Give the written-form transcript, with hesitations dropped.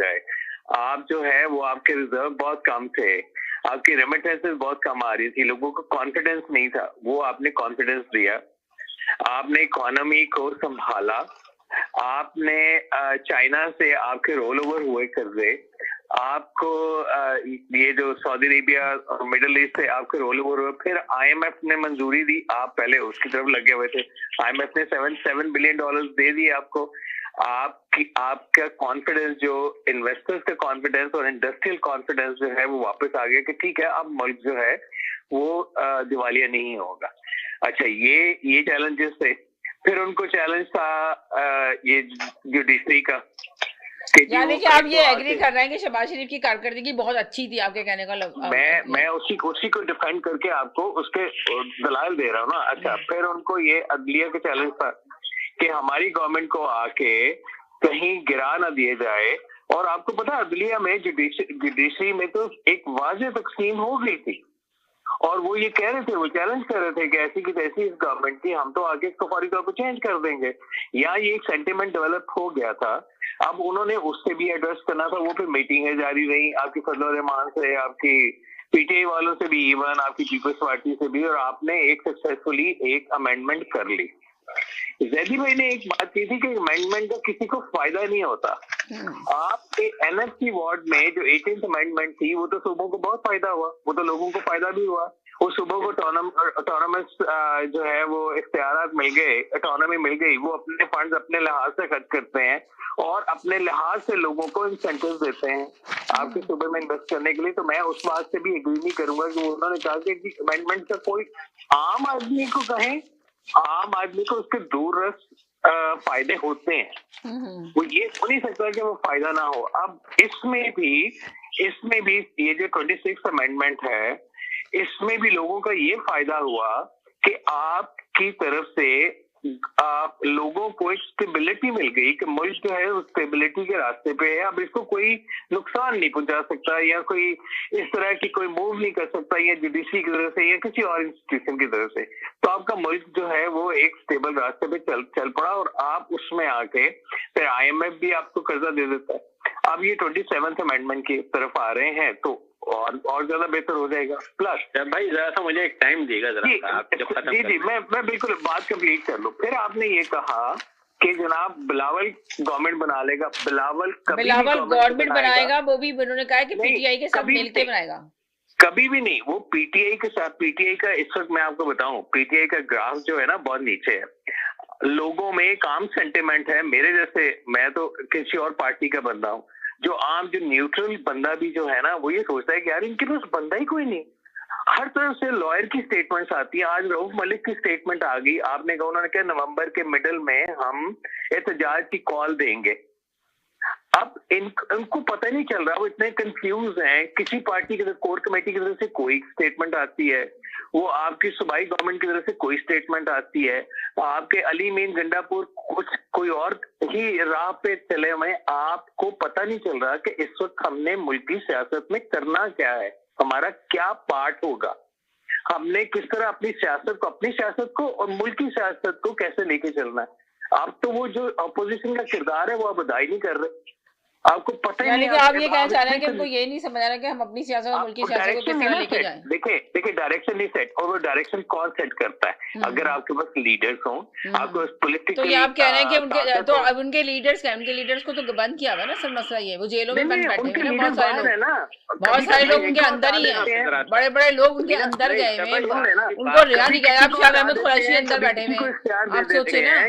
जाए। आप जो है वो आपके रिजर्व बहुत कम थे, आपकी रेमिटेंसेस बहुत कम आ रही थी, लोगों को कॉन्फिडेंस नहीं था, वो आपने कॉन्फिडेंस दिया। आपने इकोनॉमी को संभाला, आपने चाइना से आपके रोल ओवर हुए कर्जे, आपको ये जो सऊदी अरेबिया और मिडल ईस्ट से आपके रोल ओवर हुए, फिर आईएमएफ ने मंजूरी दी, आप पहले उसकी तरफ लगे हुए थे। आईएमएफ ने $7 बिलियन दे दिए आपको। आपका कॉन्फिडेंस, जो इन्वेस्टर्स का कॉन्फिडेंस और इंडस्ट्रियल कॉन्फिडेंस जो है वो वापस आ गया कि ठीक है, अब मुल्क जो है वो दिवालिया नहीं होगा। अच्छा, ये चैलेंजेस थे। फिर उनको चैलेंज था ये जुडिशरी का, यानी कि आप ये एग्री कर रहे हैं कि शहबाज शरीफ की कारकर्दगी बहुत अच्छी थी, आपके कहने का मैं उसी को डिफेंड करके आपको उसके दलाल दे रहा हूँ ना। अच्छा, फिर उनको ये अदलिया का चैलेंज था कि हमारी गवर्नमेंट को आके कहीं गिरा ना दिए जाए। और आपको पता है अदलिया में जुडिशरी में तो एक वाज़ेह तकसीम हो गई थी, और वो ये कह रहे थे, वो चैलेंज कर रहे थे कि ऐसी की तैसी इस गवर्नमेंट की, हम तो आगे इसको फौरी तौर पर चेंज कर देंगे। या ये एक सेंटिमेंट डेवलप हो गया था। अब उन्होंने उससे भी एड्रेस करना था, वो फिर मीटिंगें जारी रही आपकी फजल रहमान से, आपकी पीटीआई वालों से भी, इवन आपकी पीपल्स पार्टी से भी, और आपने एक सक्सेसफुली एक अमेंडमेंट कर ली। जैदी भाई ने एक बात की थी कि अमेंडमेंट का किसी को फायदा नहीं होता। आपके एनएफसी वार्ड में जो 18th अमेंडमेंट थी, वो तो सूबों को बहुत फायदा हुआ, वो तो लोगों को फायदा भी हुआ। वो सूबों को ऑटोनमस जो है वो इख्तियारात मिल गए, ऑटोनॉमी मिल गई, वो अपने फंड्स अपने लिहाज से खर्च करते हैं और अपने लिहाज से लोगों को इंसेंटिव देते हैं आपके सूबे में इन्वेस्ट करने के लिए। तो मैं उस बात से भी एग्री नहीं करूंगा कि उन्होंने कहा कि अमेंडमेंट का कोई आम आदमी को कहें, आम आदमी को उसके दूररस फायदे होते हैं, वो ये हो नहीं सकता कि वो फायदा ना हो। अब इसमें भी ये जो 26th अमेंडमेंट है, इसमें भी लोगों का ये फायदा हुआ कि आपकी तरफ से आप लोगों को एक स्टेबिलिटी मिल गई कि मुल्क जो है उस स्टेबिलिटी के रास्ते पे है। अब इसको कोई नुकसान नहीं पहुंचा सकता, या कोई इस तरह की कोई मूव नहीं कर सकता, या जुडिशरी की तरफ से या किसी और इंस्टीट्यूशन की तरफ से। तो आपका मुल्क जो है वो एक स्टेबल रास्ते पे चल पड़ा, और आप उसमें आके फिर आईएमएफ भी आपको कर्जा दे देता है। अब ये 27th अमेंडमेंट की तरफ आ रहे हैं तो और ज्यादा बेहतर हो जाएगा। प्लस भाई जरा सा मुझे एक टाइम देगा जरा, आप जब खत्म जी मैं बिल्कुल बात कंप्लीट कर लूं। फिर आपने ये कहा कि जनाब बिलावल गवर्नमेंट बना लेगा। बिलावल गवर्नमेंट बनाएगा, वो भी उन्होंने कहा कि पीटीआई के साथ मिलकर बनाएगा। कभी भी नहीं, वो पीटीआई के साथ, पीटीआई का इस वक्त मैं आपको बताऊं, पीटीआई का ग्राफ जो है ना बहुत नीचे है। लोगों में एक आम सेंटिमेंट है, मेरे जैसे, मैं तो किसी और पार्टी का बंदा हूं, जो न्यूट्रल बंदा भी जो है ना, वो ये सोचता है कि यार इनके पास बंदा ही कोई नहीं। हर तरफ से लॉयर की स्टेटमेंट्स आती है। आज रऊफ मलिक की स्टेटमेंट आ गई, आपने कहा, उन्होंने कहा नवंबर के मिडल में हम एहतजाज की कॉल देंगे। अब इनको पता नहीं चल रहा, वो इतने कंफ्यूज हैं। किसी पार्टी की तरफ, कोर कमेटी की तरफ से कोई स्टेटमेंट आती है, वो आपकी सूबाई गवर्नमेंट की तरफ से कोई स्टेटमेंट आती है, आपके अली मीन गंडापुर कोई और ही राह पे चले हुए। आपको पता नहीं चल रहा कि इस वक्त हमने मुल्की सियासत में करना क्या है, हमारा क्या पार्ट होगा, हमने किस तरह अपनी सियासत को और मुल्की सियासत को कैसे लेके चलना है। आप तो वो जो अपोजिशन का किरदार है वो आप अदा ही नहीं कर रहे। आपको पता ही नहीं। आप ये कहना चाह रहे हैं कि उनको ये नहीं समझ आ रहा कि हम अपनी सियासत और मुल्की सियासत को किस तरह लेके जाएं। देखिए डायरेक्शन नहीं सेट, और वो डायरेक्शन कौन सेट करता है? अगर आपके पास लीडर्स हों, आपके पास पॉलिटिकल, तो ये आप कह रहे हैं कि उनके लीडर्स को तो बंद किया हुआ ना सर, मसला ये, वो जेलों में बंद बैठे हैं ना, बहुत सारे लोग उनके अंदर ही हैं, बड़े बड़े लोग उनके अंदर गए हुए, उनको रिहा नहीं किया। आप शाह अहमद कुरैशी अंदर बैठे हुए, आप सोचिए ना।